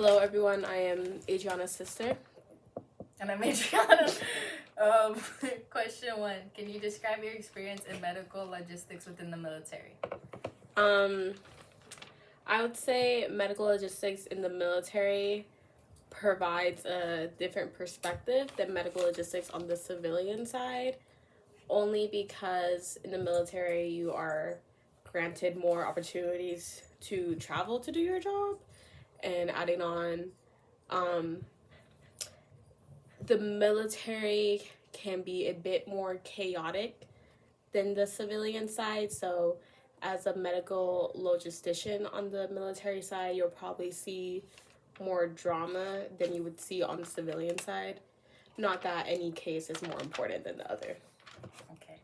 Hello, everyone. I am Adriana's sister. And I'm Adriana. Um, Question one: Can you describe your experience in medical logistics within the military? Um, I would say medical logistics in the military provides a different perspective than medical logistics on the civilian side, only because in the military you are granted more opportunities to travel to do your job, and adding on, um, the military can be a bit more chaotic than the civilian side. So, as a medical logistician on the military side, you'll probably see more drama than you would see on the civilian side. Not that any case is more important than the other. Okay.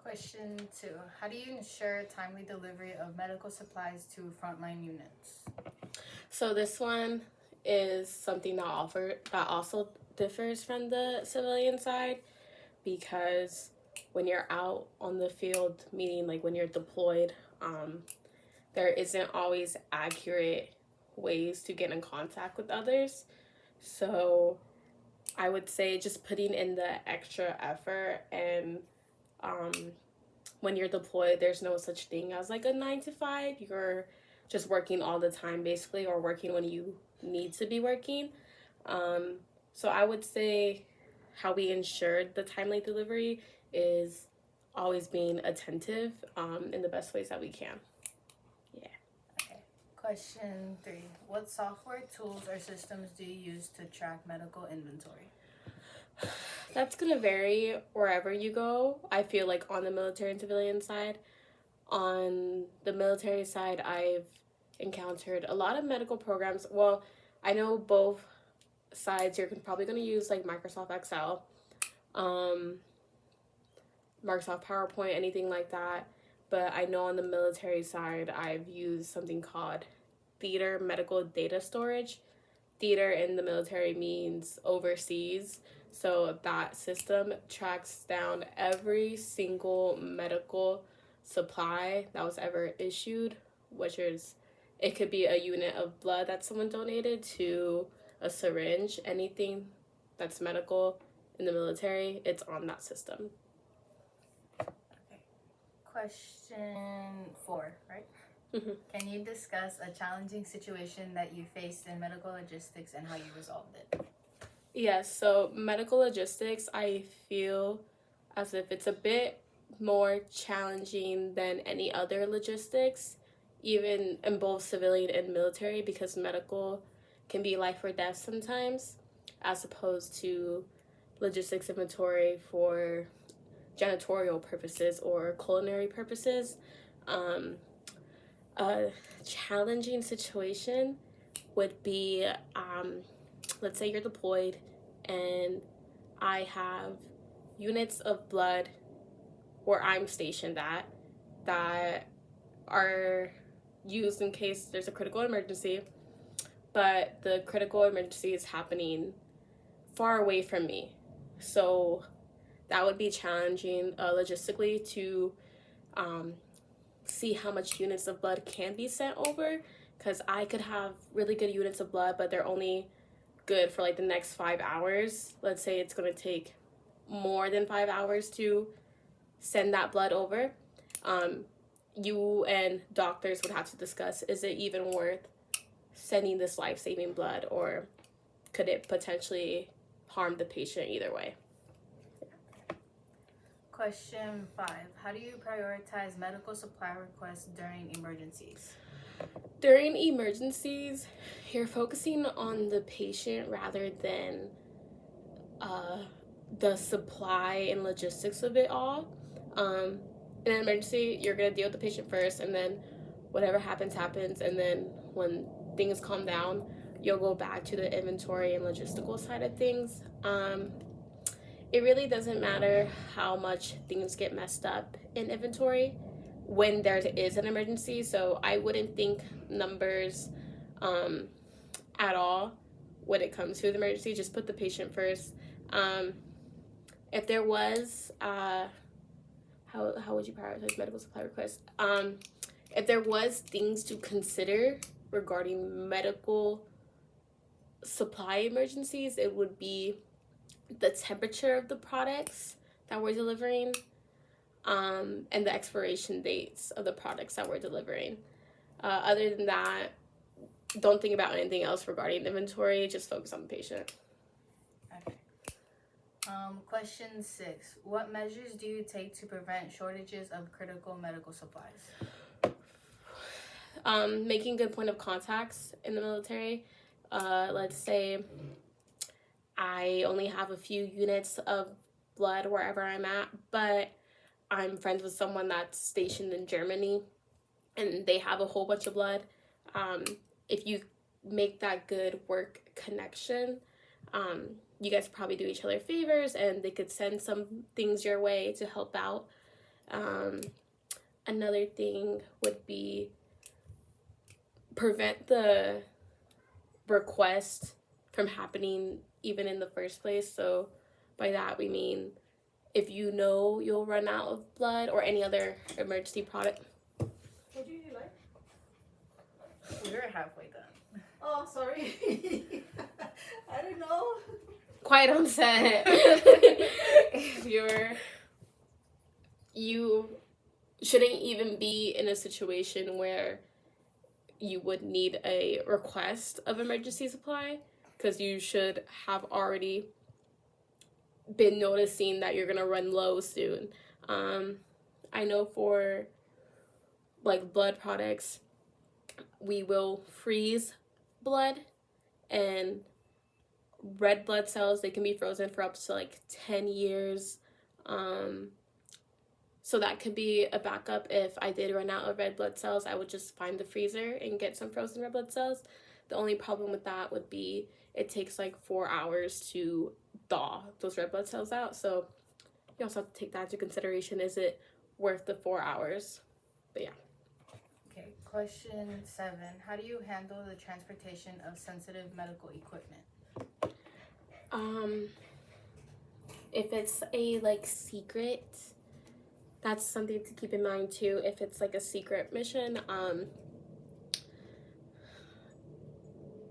Question two: How do you ensure timely delivery of medical supplies to frontline units? So this one is something that also differs from the civilian side, because when you're out on the field, meaning like when you're deployed, there isn't always accurate ways to get in contact with others. So I would say just putting in the extra effort, and um, when you're deployed, there's no such thing as like a 9 to 5. You're just working all the time basically, or working when you need to be working. Um, so I would say how we ensured the timely delivery is always being attentive in the best ways that we can. Yeah. Okay. Question three: What software tools or systems do you use to track medical inventory? That's gonna vary wherever you go. I feel like on the military and civilian side. On the military side, I've encountered a lot of medical programs. Well, I know both sides. You're probably gonna use like Microsoft Excel, um, Microsoft PowerPoint, anything like that. But I know on the military side, I've used something called Theater Medical Data Storage. Theater in the military means overseas. So that system tracks down every single medical supply that was ever issued, which is, it could be a unit of blood that someone donated to a syringe, anything that's medical in the military, it's on that system. Okay. Question four, right? Mm-hmm. Can you discuss a challenging situation that you faced in medical logistics and how you resolved it? Yes, so medical logistics, I feel as if it's a bit more challenging than any other logistics, even in both civilian and military, because medical can be life or death sometimes, as opposed to logistics inventory for janitorial purposes or culinary purposes. Um, a challenging situation would be, let's say you're deployed and I have units of blood where I'm stationed at that are used in case there's a critical emergency, but the critical emergency is happening far away from me. So that would be challenging logistically to see how much units of blood can be sent over, because I could have really good units of blood, but they're only good for like the next 5 hours. Let's say it's going to take more than 5 hours to send that blood over. You and doctors would have to discuss, is it even worth sending this life-saving blood, or could it potentially harm the patient either way? Question five: How do you prioritize medical supply requests during emergencies? During emergencies, you're focusing on the patient rather than the supply and logistics of it all. In an emergency, you're going to deal with the patient first, and then whatever happens, happens. And then when things calm down, you'll go back to the inventory and logistical side of things. It really doesn't matter how much things get messed up in inventory when there is an emergency. So I wouldn't think numbers at all when it comes to the emergency. Just put the patient first. If there was, how would you prioritize medical supply requests? If there was things to consider regarding medical supply emergencies, it would be the temperature of the products that we're delivering, and the expiration dates of the products that we're delivering. Other than that, don't think about anything else regarding inventory. Just focus on the patient. Okay. Question 6. What measures do you take to prevent shortages of critical medical supplies? Making good point of contacts in the military. Let's say I only have a few units of blood wherever I'm at, but I'm friends with someone that's stationed in Germany and they have a whole bunch of blood. If you make that good work connection, you guys probably do each other favors and they could send some things your way to help out. Another thing would be prevent the request from happening even in the first place. So by that we mean if you know you'll run out of blood or any other emergency product. What do you like? We're halfway done. Oh, sorry. I don't know. Quiet on set. You shouldn't even be in a situation where you would need a request of emergency supply, because you should have already been noticing that you're gonna run low soon. I know for like blood products, we will freeze blood, and red blood cells, they can be frozen for up to like 10 years. So that could be a backup. If I did run out of red blood cells, I would just find the freezer and get some frozen red blood cells. The only problem with that would be it takes like 4 hours to thaw those red blood cells out. So you also have to take that into consideration. Is it worth the 4 hours? But yeah. Okay, question 7. How do you handle the transportation of sensitive medical equipment? If it's a like secret, that's something to keep in mind too. If it's like a secret mission,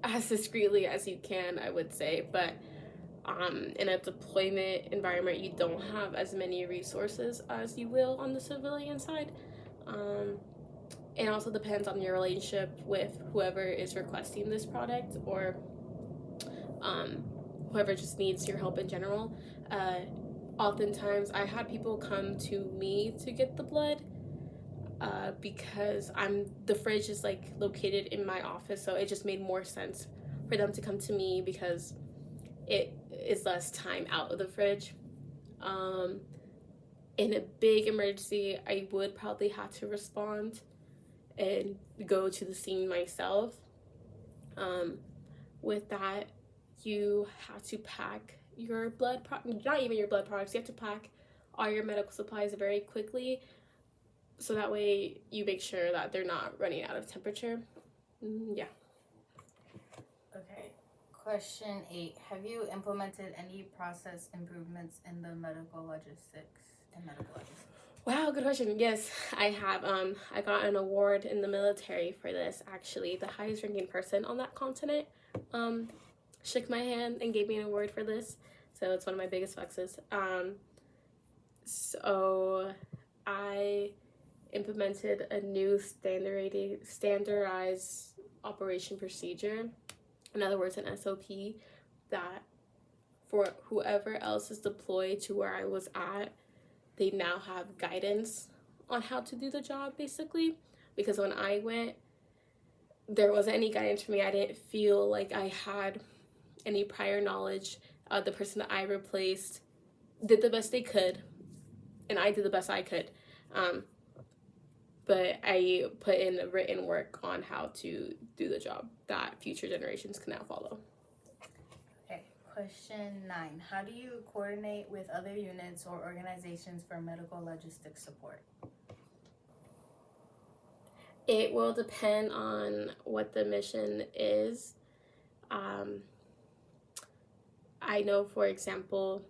as discreetly as you can, I would say. But in a deployment environment, you don't have as many resources as you will on the civilian side. It also depends on your relationship with whoever is requesting this product, or whoever just needs your help in general. Oftentimes I had people come to me to get the blood, because the fridge is like located in my office, so it just made more sense for them to come to me because it is less time out of the fridge. In a big emergency, I would probably have to respond and go to the scene myself. With that, you have to pack your not even your blood products, you have to pack all your medical supplies very quickly, so that way you make sure that they're not running out of temperature. Yeah. Okay, question 8. Have you implemented any process improvements in the medical logistics? Wow, good question. Yes, I have. I got an award in the military for this, actually. The highest ranking person on that continent shook my hand and gave me an award for this. So it's one of my biggest flexes. So I implemented a new standardized operation procedure. In other words, an SOP that for whoever else is deployed to where I was at, they now have guidance on how to do the job, basically. Because when I went, there wasn't any guidance for me. I didn't feel like I had any prior knowledge. The person that I replaced did the best they could, and I did the best I could. But I put in written work on how to do the job that future generations can now follow. Okay, question 9. How do you coordinate with other units or organizations for medical logistics support? It will depend on what the mission is. I know, for example,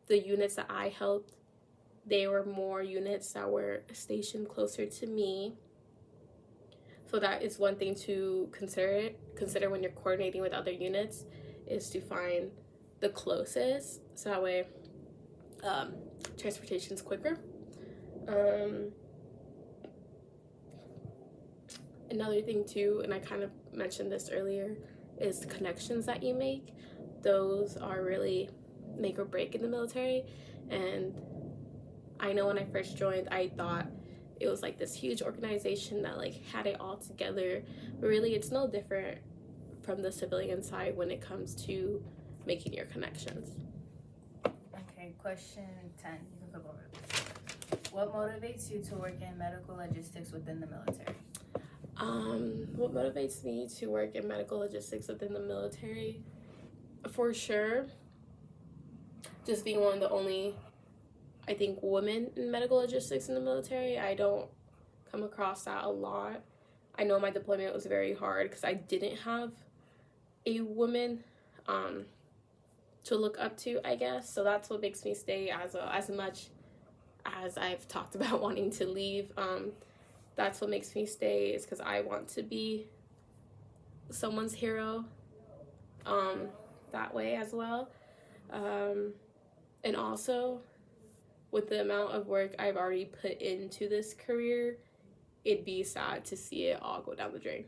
the units that I helped, they were more units that were stationed closer to me. So that is one thing to consider when you're coordinating with other units, is to find the closest, so that way transportation's quicker. Another thing too, and I kind of mentioned this earlier, is the connections that you make. Those are really make or break in the military. And I know when I first joined, I thought it was like this huge organization that like had it all together, but really it's no different from the civilian side when it comes to making your connections. Okay, question 10. You can flip over. What motivates you to work in medical logistics within the military? What motivates me to work in medical logistics within the military? For sure, just being one of the only, I think, women in medical logistics in the military. I don't come across that a lot. I know my deployment was very hard because I didn't have a woman to look up to, I guess. So that's what makes me stay as much as I've talked about wanting to leave. That's what makes me stay, is because I want to be someone's hero that way as well. And also, with the amount of work I've already put into this career, it'd be sad to see it all go down the drain.